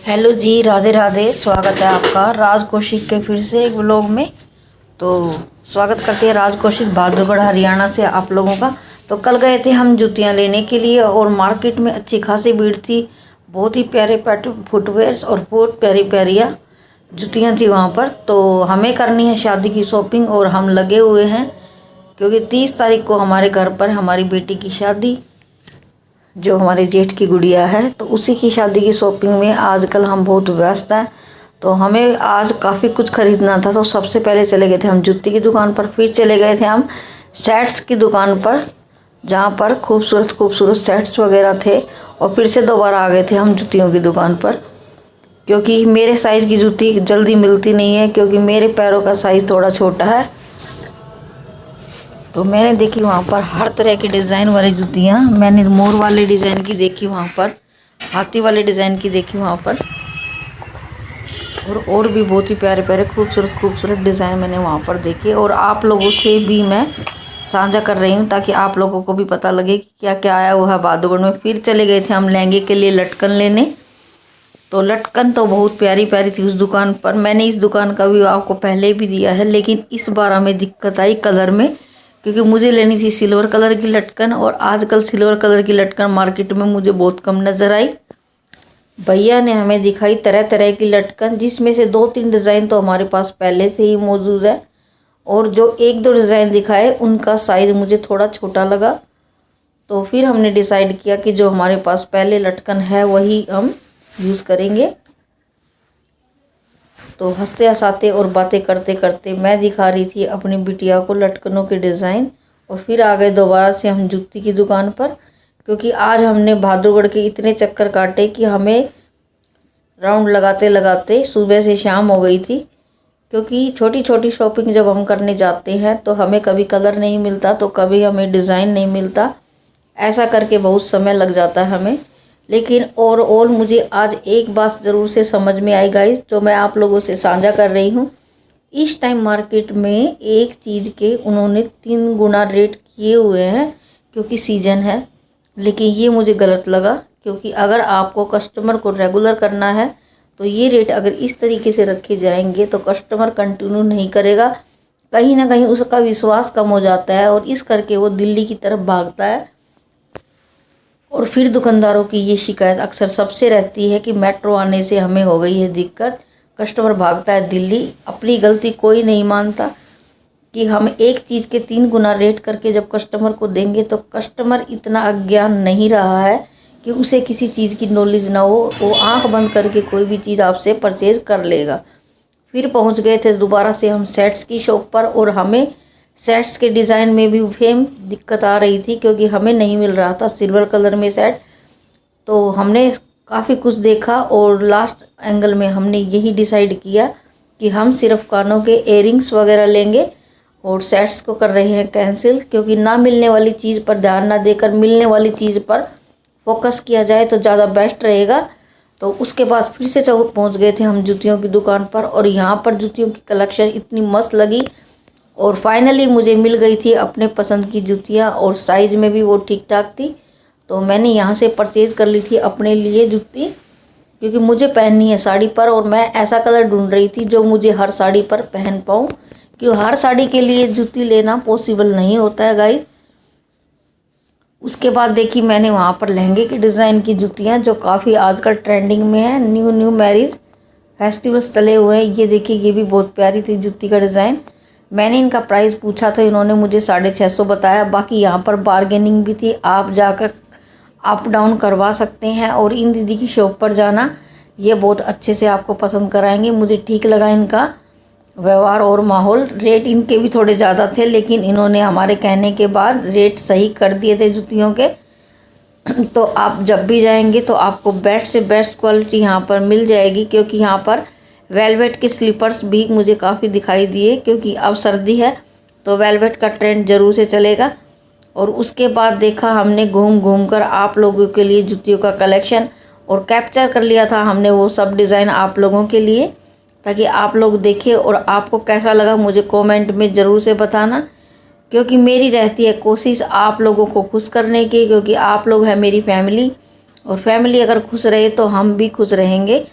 Hello जी, राधे राधे। स्वागत है आपका राज कौशिक के फिर से एक व्लॉग में। तो स्वागत करते हैं राज कौशिक बहादुरगढ़ हरियाणा से आप लोगों का। तो कल गए थे हम जूतियां लेने के लिए और मार्केट में अच्छी खासी भीड़ थी। बहुत ही प्यारे फुटवेयर्स और बहुत प्यारी प्यारिया जूतियाँ थी वहाँ पर। तो हमें करनी है शादी की शॉपिंग और हम लगे हुए हैं क्योंकि 30 तारीख को हमारे घर पर हमारी बेटी की शादी, जो हमारे जेठ की गुड़िया है, तो उसी की शादी की शॉपिंग में आजकल हम बहुत व्यस्त हैं। तो हमें आज काफ़ी कुछ खरीदना था। तो सबसे पहले चले गए थे हम जूती की दुकान पर, फिर चले गए थे हम सेट्स की दुकान पर जहाँ पर खूबसूरत खूबसूरत सेट्स वगैरह थे। और फिर से दोबारा आ गए थे हम जूतियों की दुकान पर क्योंकि मेरे साइज़ की जूती जल्दी मिलती नहीं है क्योंकि मेरे पैरों का साइज़ थोड़ा छोटा है। तो मैंने देखी वहाँ पर हर तरह की डिज़ाइन वाली जूतियाँ। मैंने मोर वाले डिज़ाइन की देखी वहाँ पर, हाथी वाले डिज़ाइन की देखी वहाँ पर, और भी बहुत ही प्यारे प्यारे खूबसूरत खूबसूरत डिज़ाइन मैंने वहाँ पर देखे। और आप लोगों से भी मैं साझा कर रही हूँ ताकि आप लोगों को भी पता लगे कि क्या क्या आया हुआ है बहादुरगढ़ में। फिर चले गए थे हम लहंगे के लिए लटकन लेने। तो लटकन तो बहुत प्यारी प्यारी थी उस दुकान पर। मैंने इस दुकान का भी आपको पहले भी दिया है, लेकिन इस बार हमें दिक्कत आई कलर में क्योंकि मुझे लेनी थी सिल्वर कलर की लटकन और आजकल सिल्वर कलर की लटकन मार्केट में मुझे बहुत कम नज़र आई। भैया ने हमें दिखाई तरह तरह की लटकन, जिसमें से 2-3 डिज़ाइन तो हमारे पास पहले से ही मौजूद है और जो 1-2 डिज़ाइन दिखाए उनका साइज़ मुझे थोड़ा छोटा लगा। तो फिर हमने डिसाइड किया कि जो हमारे पास पहले लटकन है वही हम यूज़ करेंगे। तो हंसते हंसाते और बातें करते करते मैं दिखा रही थी अपनी बिटिया को लटकनों के डिज़ाइन और फिर आ गए दोबारा से हम जूती की दुकान पर क्योंकि आज हमने बहादुरगढ़ के इतने चक्कर काटे कि हमें राउंड लगाते लगाते सुबह से शाम हो गई थी। क्योंकि छोटी छोटी शॉपिंग जब हम करने जाते हैं तो हमें कभी कलर नहीं मिलता तो कभी हमें डिज़ाइन नहीं मिलता, ऐसा करके बहुत समय लग जाता है हमें। लेकिन ओवरऑल मुझे आज एक बात ज़रूर से समझ में आई गाइस, जो मैं आप लोगों से साझा कर रही हूँ। इस टाइम मार्केट में एक चीज़ के उन्होंने 3 गुना रेट किए हुए हैं क्योंकि सीज़न है। लेकिन ये मुझे गलत लगा क्योंकि अगर आपको कस्टमर को रेगुलर करना है तो ये रेट अगर इस तरीके से रखे जाएंगे तो कस्टमर कंटिन्यू नहीं करेगा, कहीं ना कहीं उसका विश्वास कम हो जाता है और इस करके वो दिल्ली की तरफ भागता है। और फिर दुकानदारों की ये शिकायत अक्सर सबसे रहती है कि मेट्रो आने से हमें हो गई है दिक्कत, कस्टमर भागता है दिल्ली। अपनी गलती कोई नहीं मानता कि हम एक चीज़ के 3 गुना रेट करके जब कस्टमर को देंगे तो कस्टमर इतना अज्ञान नहीं रहा है कि उसे किसी चीज़ की नॉलेज ना हो, वो आंख बंद करके कोई भी चीज़ आपसे परचेज कर लेगा। फिर पहुंच गए थे दोबारा से हम सेट्स की शॉप पर और हमें सेट्स के डिज़ाइन में भी सेम दिक्कत आ रही थी क्योंकि हमें नहीं मिल रहा था सिल्वर कलर में सेट। तो हमने काफ़ी कुछ देखा और लास्ट एंगल में हमने यही डिसाइड किया कि हम सिर्फ कानों के इयरिंग्स वगैरह लेंगे और सेट्स को कर रहे हैं कैंसिल क्योंकि ना मिलने वाली चीज़ पर ध्यान ना देकर मिलने वाली चीज़ पर फोकस किया जाए तो ज़्यादा बेस्ट रहेगा। तो उसके बाद फिर से पहुंच गए थे हम जूतियों की दुकान पर और यहाँ पर जूतियों की कलेक्शन इतनी मस्त लगी और फाइनली मुझे मिल गई थी अपने पसंद की जूतियाँ और साइज़ में भी वो ठीक ठाक थी। तो मैंने यहाँ से परचेज़ कर ली थी अपने लिए जूती क्योंकि मुझे पहननी है साड़ी पर और मैं ऐसा कलर ढूंढ रही थी जो मुझे हर साड़ी पर पहन पाऊँ क्योंकि हर साड़ी के लिए जूती लेना पॉसिबल नहीं होता है गाइस। उसके बाद देखी मैंने वहाँ पर लहंगे के डिज़ाइन की जूतियाँ जो काफ़ी आजकल ट्रेंडिंग में है, न्यू मैरिज फेस्टिवल्स चले हुए हैं। ये देखिए ये भी बहुत प्यारी थी जूती का डिज़ाइन। मैंने इनका प्राइस पूछा था, इन्होंने मुझे 650 बताया। बाकी यहाँ पर बारगेनिंग भी थी, आप जाकर अप डाउन करवा सकते हैं और इन दीदी की शॉप पर जाना, ये बहुत अच्छे से आपको पसंद कराएंगे। मुझे ठीक लगा इनका व्यवहार और माहौल। रेट इनके भी थोड़े ज़्यादा थे लेकिन इन्होंने हमारे कहने के बाद रेट सही कर दिए थे जूतियों के। तो आप जब भी जाएंगे तो आपको बेस्ट से बेस्ट क्वालिटी यहाँ पर मिल जाएगी क्योंकि यहाँ पर वेलवेट के स्लीपर्स भी मुझे काफ़ी दिखाई दिए क्योंकि अब सर्दी है तो वेलवेट का ट्रेंड ज़रूर से चलेगा। और उसके बाद देखा हमने घूम घूम कर आप लोगों के लिए जूतियों का कलेक्शन और कैप्चर कर लिया था हमने वो सब डिज़ाइन आप लोगों के लिए ताकि आप लोग देखें और आपको कैसा लगा मुझे कमेंट में ज़रूर से बताना क्योंकि मेरी रहती है कोशिश आप लोगों को खुश करने की क्योंकि आप लोग हैं मेरी फैमिली और फैमिली अगर खुश रहे तो हम भी खुश रहेंगे।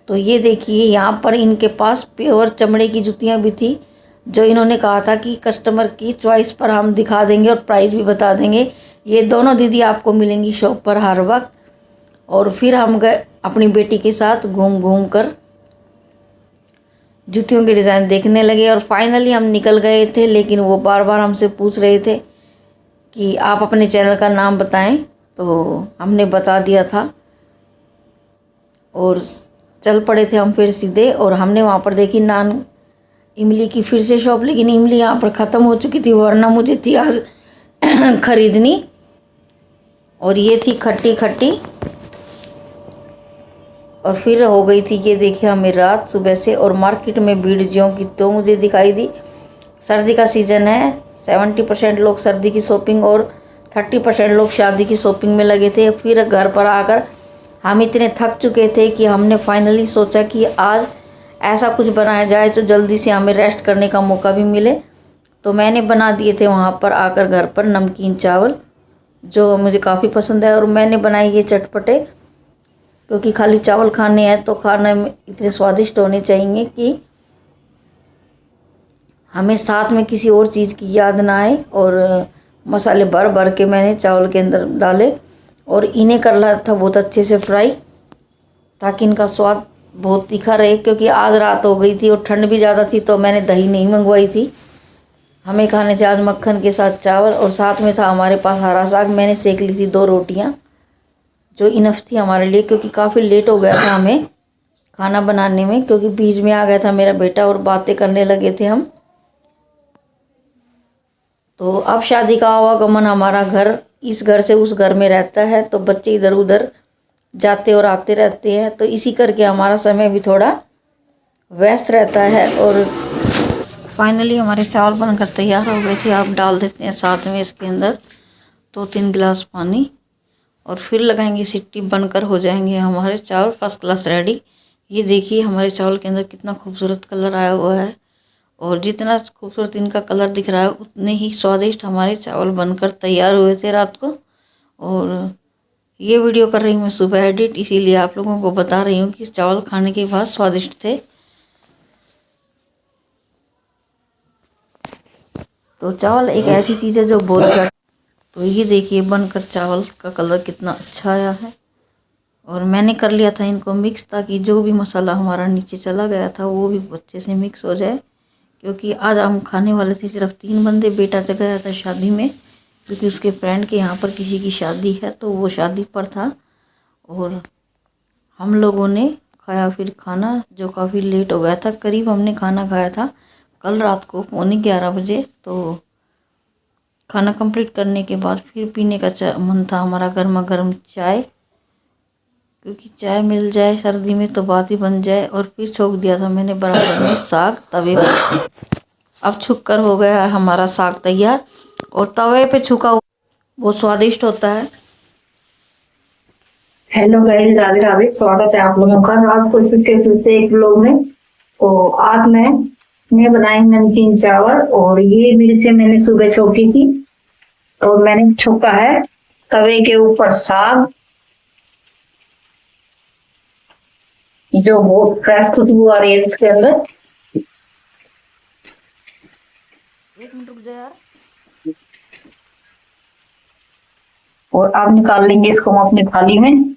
तो ये देखिए यहाँ पर इनके पास प्योर चमड़े की जूतियाँ भी थी, जो इन्होंने कहा था कि कस्टमर की चॉइस पर हम दिखा देंगे और प्राइस भी बता देंगे। ये दोनों दीदी आपको मिलेंगी शॉप पर हर वक्त। और फिर हम गए अपनी बेटी के साथ घूम घूम कर जूतियों के डिज़ाइन देखने लगे। और फाइनली हम निकल गए थे, लेकिन वो बार बार हमसे पूछ रहे थे कि आप अपने चैनल का नाम बताएं, तो हमने बता दिया था और चल पड़े थे हम फिर सीधे। और हमने वहाँ पर देखी नान इमली की फिर से शॉप, लेकिन इमली यहाँ पर ख़त्म हो चुकी थी, वरना मुझे थी आज खरीदनी। और ये थी खट्टी खट्टी। और फिर हो गई थी ये देखिए हमें रात सुबह से। और मार्केट में भीड़ ज्यों की तो मुझे दिखाई दी। सर्दी का सीज़न है, 70% लोग सर्दी की शॉपिंग और 30% लोग शादी की शॉपिंग में लगे थे। फिर घर पर आकर हम इतने थक चुके थे कि हमने फाइनली सोचा कि आज ऐसा कुछ बनाया जाए तो जल्दी से हमें रेस्ट करने का मौका भी मिले। तो मैंने बना दिए थे वहाँ पर आकर घर पर नमकीन चावल, जो मुझे काफ़ी पसंद है। और मैंने बनाए ये चटपटे, क्योंकि खाली चावल खाने हैं तो खाने में इतने स्वादिष्ट होने चाहिए कि हमें साथ में किसी और चीज़ की याद ना आए। और मसाले भर भर के मैंने चावल के अंदर डाले और इन्हें कर रहा था बहुत अच्छे से फ्राई, ताकि इनका स्वाद बहुत तीखा रहे। क्योंकि आज रात हो गई थी और ठंड भी ज़्यादा थी, तो मैंने दही नहीं मंगवाई थी। हमें खाने थे आज मक्खन के साथ चावल, और साथ में था हमारे पास हरा साग। मैंने सेक ली थी 2 रोटियां, जो इनफ थी हमारे लिए, क्योंकि काफ़ी लेट हो गया था हमें खाना बनाने में, क्योंकि बीच में आ गया था मेरा बेटा और बातें करने लगे थे हम। तो अब शादी का आवागमन हमारा घर इस घर से उस घर में रहता है, तो बच्चे इधर उधर जाते और आते रहते हैं, तो इसी करके हमारा समय भी थोड़ा व्यस्त रहता है। और फाइनली हमारे चावल बनकर तैयार हो गए थे। आप डाल देते हैं साथ में इसके अंदर 2-3 गिलास पानी, और फिर लगाएंगे सीटी, बनकर हो जाएंगे हमारे चावल फर्स्ट क्लास रेडी। ये देखिए हमारे चावल के अंदर कितना खूबसूरत कलर आया हुआ है, और जितना खूबसूरत इनका कलर दिख रहा है उतने ही स्वादिष्ट हमारे चावल बनकर तैयार हुए थे रात को। और ये वीडियो कर रही हूँ मैं सुबह एडिट, इसीलिए आप लोगों को बता रही हूँ कि चावल खाने के बाद स्वादिष्ट थे। तो चावल एक ऐसी चीज़ है जो बहुत तो ये देखिए बनकर चावल का कलर कितना अच्छा आया है। और मैंने कर लिया था इनको मिक्स, ताकि जो भी मसाला हमारा नीचे चला गया था वो भी अच्छे से मिक्स हो जाए। क्योंकि आज हम खाने वाले थे सिर्फ 3 बंदे। बेटा तो गया था शादी में, क्योंकि उसके फ्रेंड के यहाँ पर किसी की शादी है, तो वो शादी पर था। और हम लोगों ने खाया फिर खाना, जो काफ़ी लेट हो गया था। करीब हमने खाना खाया था कल रात को 11:15 बजे। तो खाना कंप्लीट करने के बाद फिर पीने का मन था हमारा गर्मा गर्म चाय, क्योंकि चाय मिल जाए सर्दी में तो बात ही बन जाए। और फिर छोक दिया था मैंने बराबर में साग तवे पर। अब छुक कर हो गया है हमारा साग तैयार, और तवे पे छुका हुआ बहुत स्वादिष्ट होता है। Hello guys, Radhe Radhe. स्वागत है आप लोगों का आज को फिर से एक व्लॉग में। तो आज मैं बनाई नमकीन चावल, और ये मिर्चें मैंने सुबह छोकी थी, और मैंने छोका है तवे के ऊपर साग, जो बहुत फ्रेश खुशबू आ रही है इसके अंदर। 1 मिनट रुक जा यार। और अब निकाल लेंगे इसको हम अपनी थाली में।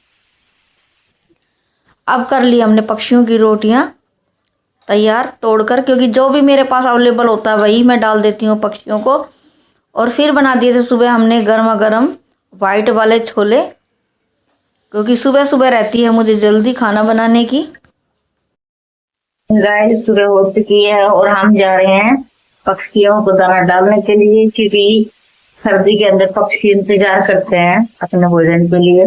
अब कर ली हमने पक्षियों की रोटियां तैयार तोड़कर, क्योंकि जो भी मेरे पास अवेलेबल होता है वही मैं डाल देती हूँ पक्षियों को। और फिर बना दिए थे सुबह हमने गर्मा गर्म वाइट वाले छोले, क्योंकि सुबह सुबह रहती है मुझे जल्दी खाना बनाने की। गाइस, सुबह हो चुकी है और हम जा रहे हैं पक्षियों को दाना डालने के लिए, क्योंकि सर्दी के अंदर पक्षी इंतजार करते हैं अपने भोजन के लिए।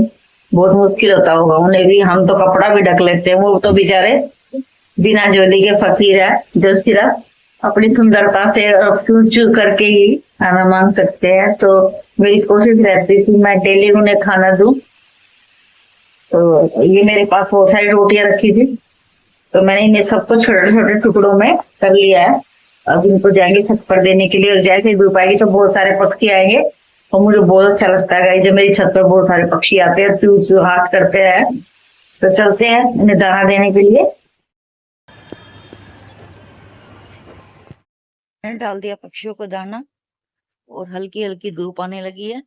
बहुत मुश्किल होता होगा उन्हें भी। हम तो कपड़ा भी ढक लेते हैं, वो तो बेचारे बिना जोली के फकीर है, जो सिर्फ अपनी सुंदरता से चू चू करके ही खाना मांग सकते हैं। तो मेरी कोशिश रहती थी मैं डेली उन्हें खाना दूं। तो ये मेरे पास बहुत सारी रोटियां रखी थी, तो मैंने इन्हें सबको छोटे छोटे टुकड़ों में कर लिया है। अब इनको जाएंगे छत पर देने के लिए, और जैसे धूप आएगी तो बहुत सारे पक्षी आएंगे, और मुझे बहुत अच्छा लगता है जब मेरी छत पर बहुत सारे पक्षी आते हैं, चू चू हाथ करते हैं। तो चलते हैं इन्हें दाना देने के लिए। मैंने डाल दिया पक्षियों को दाना और हल्की हल्की धूप आने लगी है।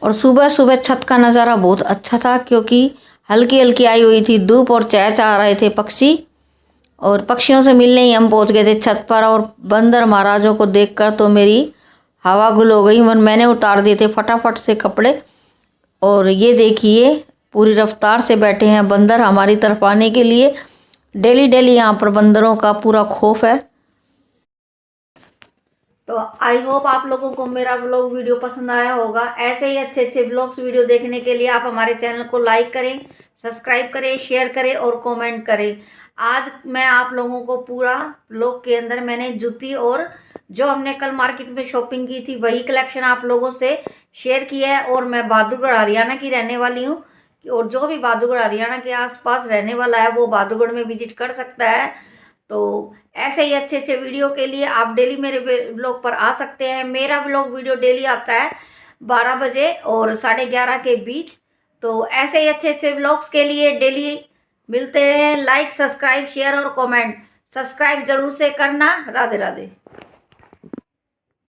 और सुबह सुबह छत का नज़ारा बहुत अच्छा था क्योंकि हल्की हल्की आई हुई थी धूप और चहचहा रहे थे पक्षी। और पक्षियों से मिलने ही हम पहुंच गए थे छत पर। और बंदर महाराजों को देखकर तो मेरी हवा गुल हो गई। मैंने उतार दिए थे फटाफट से कपड़े। और ये देखिए पूरी रफ्तार से बैठे हैं बंदर हमारी तरफ आने के लिए। डेली डेली यहाँ पर बंदरों का पूरा खौफ है। तो आई होप आप लोगों को मेरा ब्लॉग वीडियो पसंद आया होगा। ऐसे ही अच्छे अच्छे ब्लॉग्स वीडियो देखने के लिए आप हमारे चैनल को लाइक करें, सब्सक्राइब करें, शेयर करें और कमेंट करें। आज मैं आप लोगों को पूरा ब्लॉग के अंदर मैंने जूती और जो हमने कल मार्केट में शॉपिंग की थी वही कलेक्शन आप लोगों से शेयर किया है। और मैं बहादुरगढ़ हरियाणा की रहने वाली हूँ और जो भी बहादुरगढ़ हरियाणा के आसपास रहने वाला है वो बहादुरगढ़ में विजिट कर सकता है। तो ऐसे ही अच्छे अच्छे वीडियो के लिए आप डेली मेरे ब्लॉग पर आ सकते हैं। मेरा ब्लॉग वीडियो डेली आता है 12 बजे और 11:30 के बीच। तो ऐसे ही अच्छे अच्छे ब्लॉग्स के लिए डेली मिलते हैं। लाइक, सब्सक्राइब, शेयर और कमेंट। सब्सक्राइब जरूर से करना। राधे राधे।